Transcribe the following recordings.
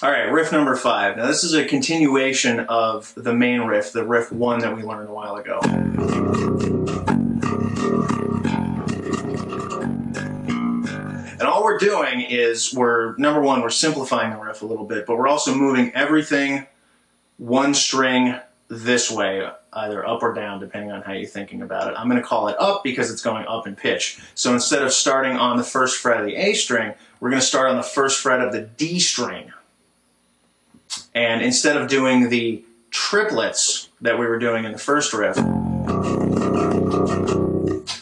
All right, riff number 5. Now this is a continuation of the main riff, the riff 1 that we learned a while ago. And all we're doing is number 1, we're simplifying the riff a little bit, but we're also moving everything one string this way, either up or down, depending on how you're thinking about it. I'm going to call it up because it's going up in pitch. So instead of starting on the 1st fret of the A string, we're going to start on the 1st fret of the D string. And instead of doing the triplets that we were doing in the first riff,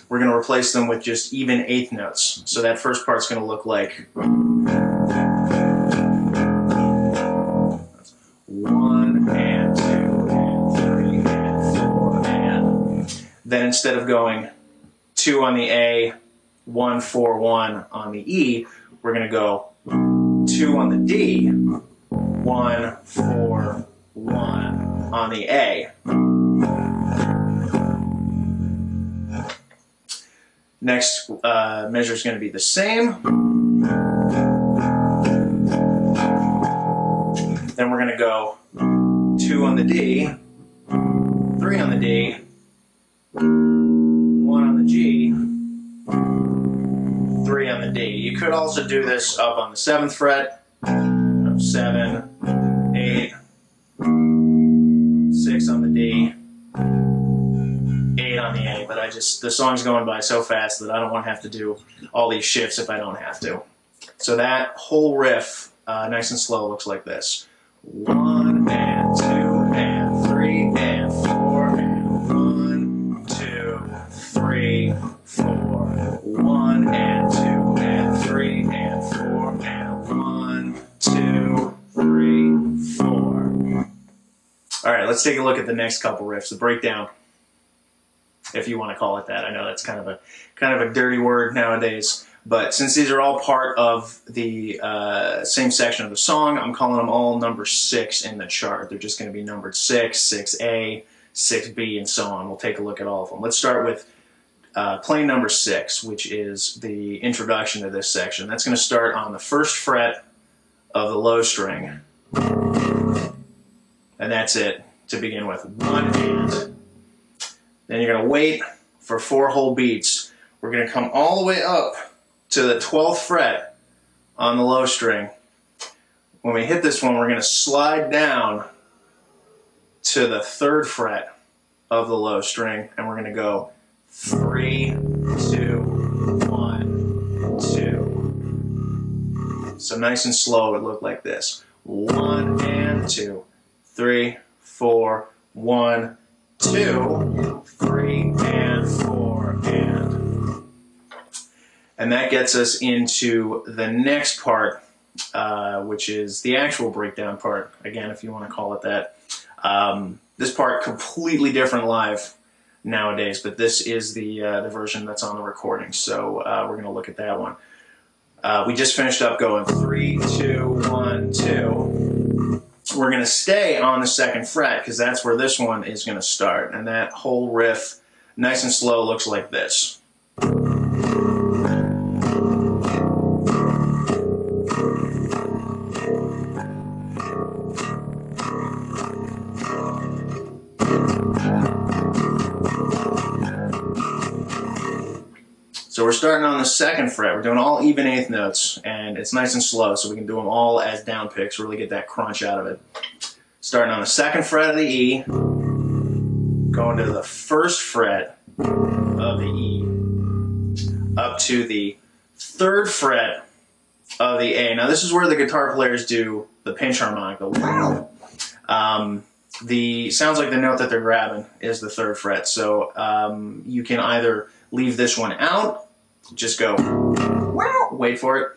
we're going to replace them with just even 8th notes. So that first part's going to look like 1 and 2 and 3 and 4 and. Then instead of going 2 on the A, 1, 4, 1 on the E, we're going to go 2 on the D, 1, 4, 1 on the A. Next measure is going to be the same. Then we're going to go 2 on the D, 3 on the D, 1 on the G, 3 on the D. You could also do this up on the 7th fret, 7, 8, 6 on the D, 8 on the A, but the song's going by so fast that I don't want to have to do all these shifts if I don't have to. So that whole riff, nice and slow, looks like this. 1 and 2 and 3 and 4 and 1, 2, 3, 4, 1 and 2 and 3 and 4 and 1, 2, 3, 4. All right, let's take a look at the next couple riffs, the breakdown, if you want to call it that. I know that's kind of a dirty word nowadays, but since these are all part of the same section of the song, I'm calling them all number 6 in the chart. They're just going to be numbered 6, 6A, 6B, and so on. We'll take a look at all of them. Let's start with plain number 6, which is the introduction to this section. That's going to start on the 1st fret of the low string. And that's it to begin with. 1 and. Then you're going to wait for 4 whole beats. We're going to come all the way up to the 12th fret on the low string. When we hit this one, we're going to slide down to the 3rd fret of the low string, and we're going to go 3, 2, 1, 2. So nice and slow, it would look like this. 1 and 2, 3, 4, 1, 2, 3 and 4 and that gets us into the next part, which is the actual breakdown part, again, if you want to call it that. This part completely different live nowadays, but this is the version that's on the recording, so we're going to look at that one. We just finished up going 3, 2, 1, 2. We're going to stay on the 2nd fret because that's where this one is going to start, and that whole riff, nice and slow, looks like this. So we're starting on the 2nd fret. We're doing all even 8th notes, and it's nice and slow, so we can do them all as down picks, really get that crunch out of it. Starting on the 2nd fret of the E, going to the 1st fret of the E, up to the 3rd fret of the A. Now this is where the guitar players do the pinch harmonic, the wow. Sounds like the note that they're grabbing is the 3rd fret, so you can either leave this one out, just go, wow, wait for it,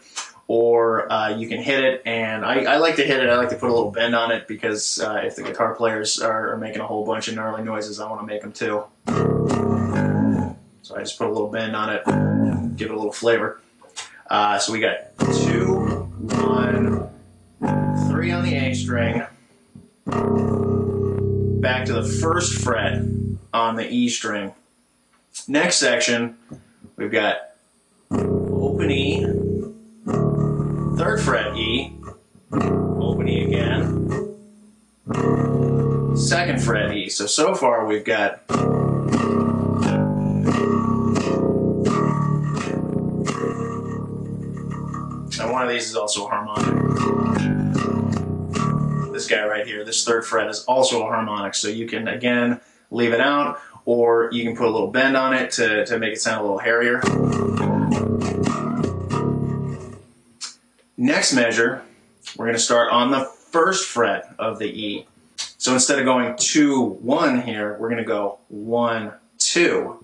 or you can hit it, and I like to hit it. I like to put a little bend on it because if the guitar players are making a whole bunch of gnarly noises, I want to make them too. So I just put a little bend on it, give it a little flavor. So we got 2, 1, 3 on the A string, back to the 1st fret on the E string. Next section, we've got open E, 3rd fret E, open E again, second fret E. So far we've got and one of these is also a harmonic. This guy right here, this third fret is also a harmonic, so you can again leave it out, or you can put a little bend on it to make it sound a little hairier. Next measure, we're going to start on the first fret of the E. So instead of going 2, 1 here, we're going to go 1, 2.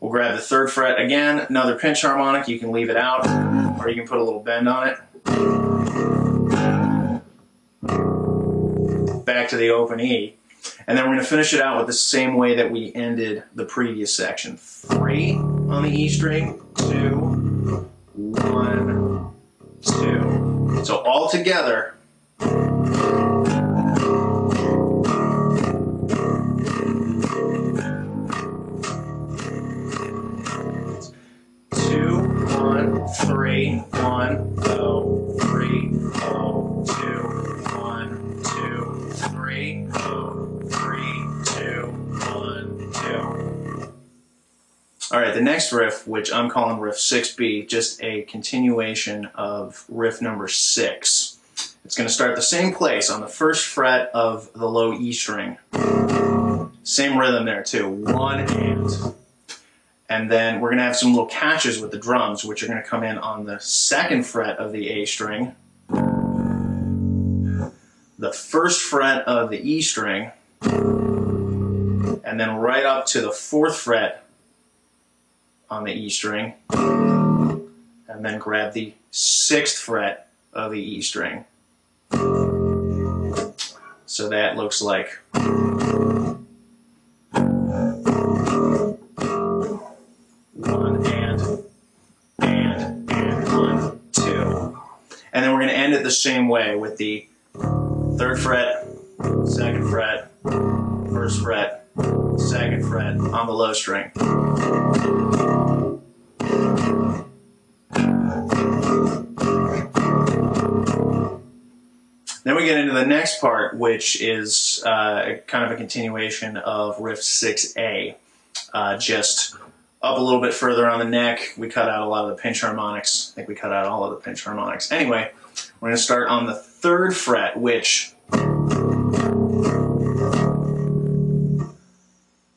We'll grab the third fret again, another pinch harmonic. You can leave it out, or you can put a little bend on it. Back to the open E. And then we're going to finish it out with the same way that we ended the previous section. 3 on the E string, 2, 1, 2. So all together. Three, 1, go, 3, oh, 2, 1, 2, 3, oh, 3, 2, 1, 2. All right, the next riff, which I'm calling riff 6B, just a continuation of riff number 6. It's going to start the same place on the first fret of the low E string. Same rhythm there too, 1 and. And then we're going to have some little catches with the drums, which are going to come in on the second fret of the A string, the first fret of the E string, and then right up to the fourth fret on the E string, and then grab the sixth fret of the E string. So that looks like and then we're going to end it the same way with the third fret, second fret, first fret, second fret on the low string. Then we get into the next part, which is kind of a continuation of riff 6A. Just up a little bit further on the neck, we cut out a lot of the pinch harmonics. I think we cut out all of the pinch harmonics. Anyway, we're going to start on the third fret, which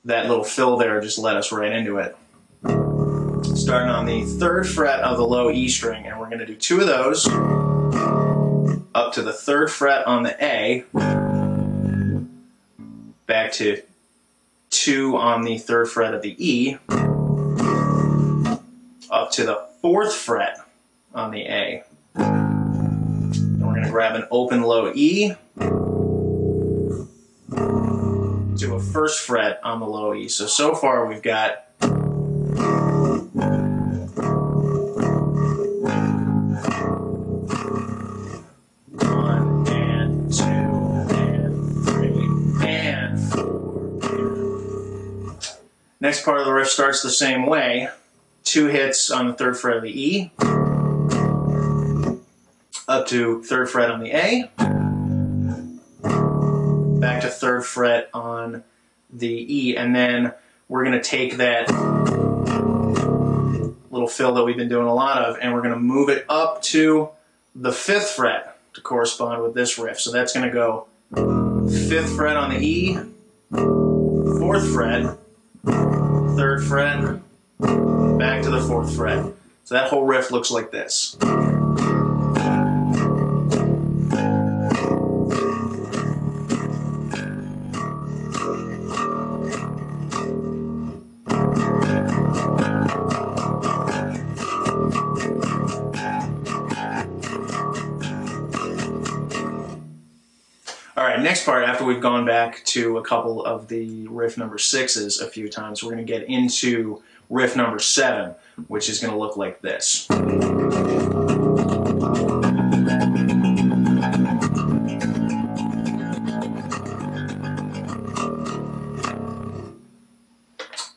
that little fill there just led us right into it. Starting on the third fret of the low E string, and we're going to do 2 of those, up to the third fret on the A, back to 2 on the third fret of the E, up to the fourth fret on the A. Then we're going to grab an open low E to a first fret on the low E. So far we've got next part of the riff starts the same way. 2 hits on the third fret of the E, up to third fret on the A, back to third fret on the E, and then we're going to take that little fill that we've been doing a lot of, and we're going to move it up to the 5th fret to correspond with this riff. So that's going to go 5th fret on the E, 4th fret, 3rd fret, back to the 4th fret. So that whole riff looks like this. All right, next part, after we've gone back to a couple of the riff number 6s a few times, we're going to get into riff number 7, which is going to look like this.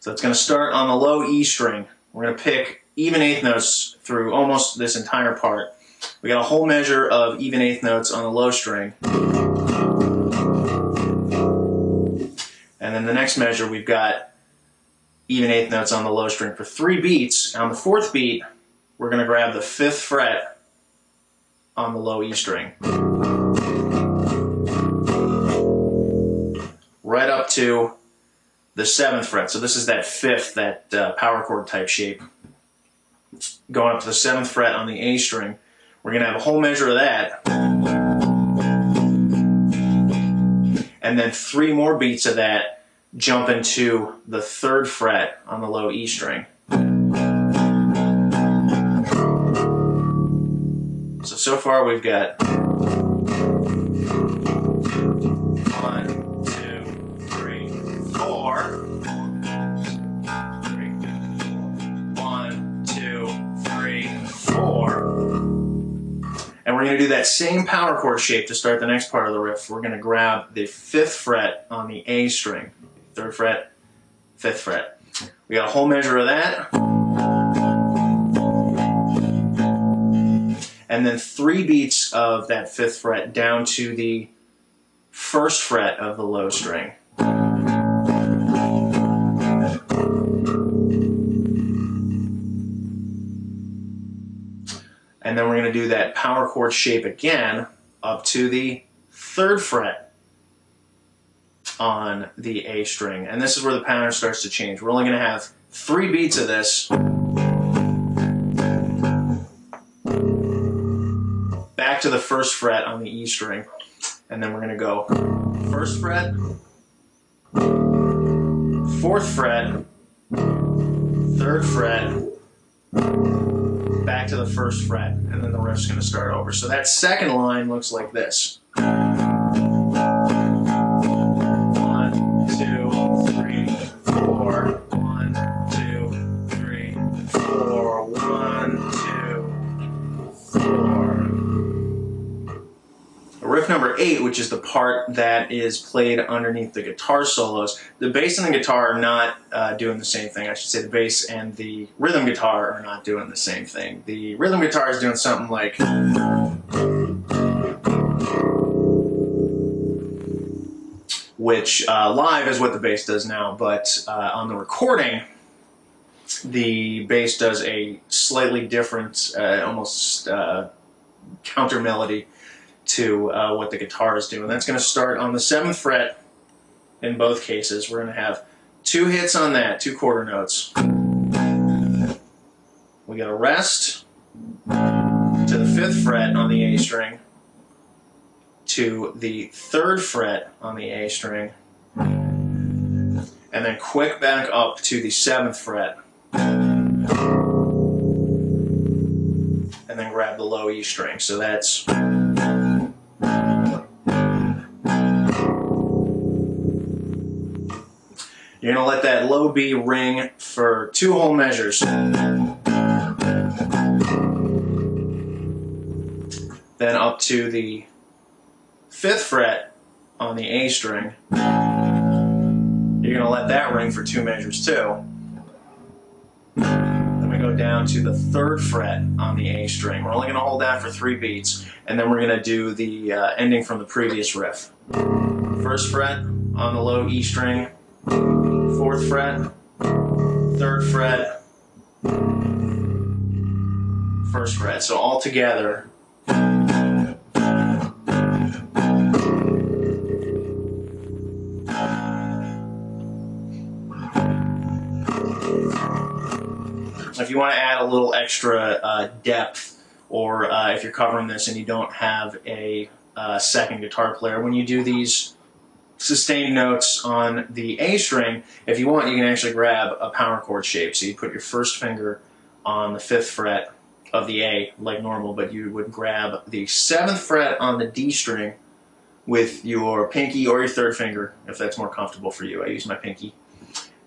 So it's going to start on the low E string. We're going to pick even eighth notes through almost this entire part. We got a whole measure of even eighth notes on the low string. And then the next measure, we've got even eighth notes on the low string for 3 beats. On the 4th beat, we're going to grab the 5th fret on the low E string. Right up to the 7th fret. So this is that 5th, that power chord type shape. Going up to the 7th fret on the A string. We're going to have a whole measure of that. And then 3 more beats of that jump into the 3rd fret on the low E string. So far we've got 1, 2, 3, 4. 1, 2, 3, 4. And we're going to do that same power chord shape to start the next part of the riff. We're going to grab the 5th fret on the A string. 3rd fret, 5th fret. We got a whole measure of that. And then 3 beats of that 5th fret down to the 1st fret of the low string. And then we're going to do that power chord shape again up to the 3rd fret on the A string. And this is where the pattern starts to change. We're only going to have 3 beats of this. Back to the 1st fret on the E string. And then we're going to go 1st fret, 4th fret, 3rd fret, back to the 1st fret, and then the riff's going to start over. So that second line looks like this. 1, 2, 3, 4. 1, 2, 3, 4. 1, 2, 4. Riff number 8, which is the part that is played underneath the guitar solos. The bass and the guitar are not doing the same thing. I should say the bass and the rhythm guitar are not doing the same thing. The rhythm guitar is doing something like... which live is what the bass does now, but on the recording, the bass does a slightly different, almost counter melody to what the guitar is doing. That's going to start on the 7th fret in both cases. We're going to have 2 hits on that, 2 quarter notes. We got a rest to the 5th fret on the A string, to the 3rd fret on the A string, and then quick back up to the 7th fret, and then grab the low E string. So that's... You're going to let that low B ring for 2 whole measures. Then up to the 5th fret on the A string. You're going to let that ring for 2 measures too. Then we go down to the 3rd fret on the A string. We're only going to hold that for 3 beats, and then we're going to do the ending from the previous riff. 1st fret on the low E string, 4th fret, 3rd fret, 1st fret. So all together. If you want to add a little extra depth, or if you're covering this and you don't have a second guitar player, when you do these sustained notes on the A string, if you want, you can actually grab a power chord shape. So you put your 1st finger on the 5th fret of the A like normal, but you would grab the 7th fret on the D string with your pinky or your 3rd finger, if that's more comfortable for you. I use my pinky.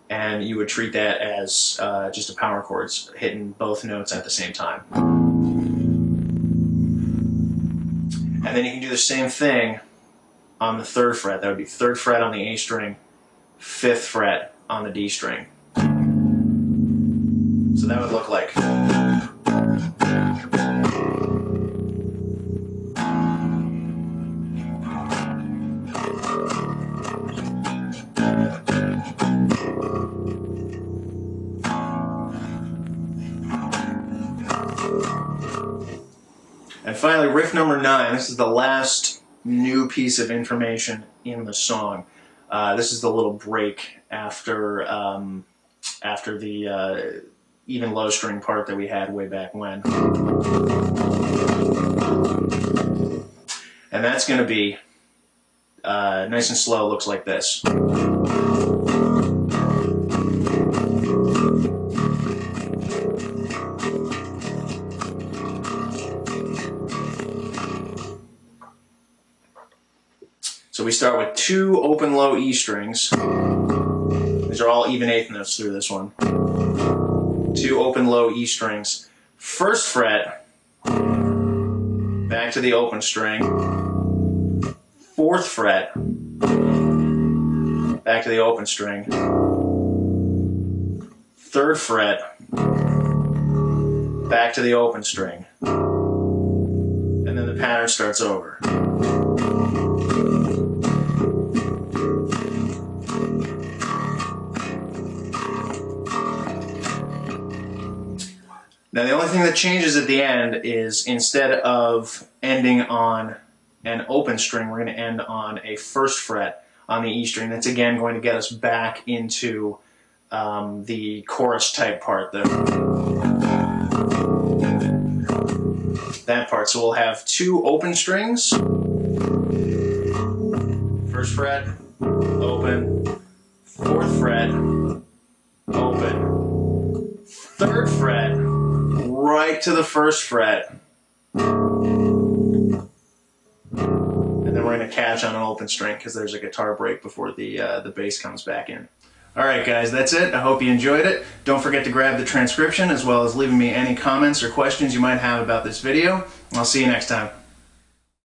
And you would treat that as just a power chord, hitting both notes at the same time. And then you can do the same thing on the 3rd fret. That would be 3rd fret on the A string, 5th fret on the D string. So that would look like... And finally, riff number 9. This is the last new piece of information in the song. This is the little break after the even low string part that we had way back when. And that's going to be nice and slow, looks like this. So we start with 2 open low E strings. These are all even eighth notes through this one. 2 open low E strings. First fret, back to the open string. 4th fret, back to the open string. 3rd fret, back to the open string. And then the pattern starts over. Now the only thing that changes at the end is instead of ending on an open string, we're going to end on a 1st fret on the E string. That's again going to get us back into the chorus type part, that part. So we'll have 2 open strings, 1st fret, open, 4th fret, open, 3rd fret, right to the 1st fret, and then we're going to catch on an open string because there's a guitar break before the bass comes back in. Alright guys, that's it. I hope you enjoyed it. Don't forget to grab the transcription as well as leaving me any comments or questions you might have about this video. I'll see you next time.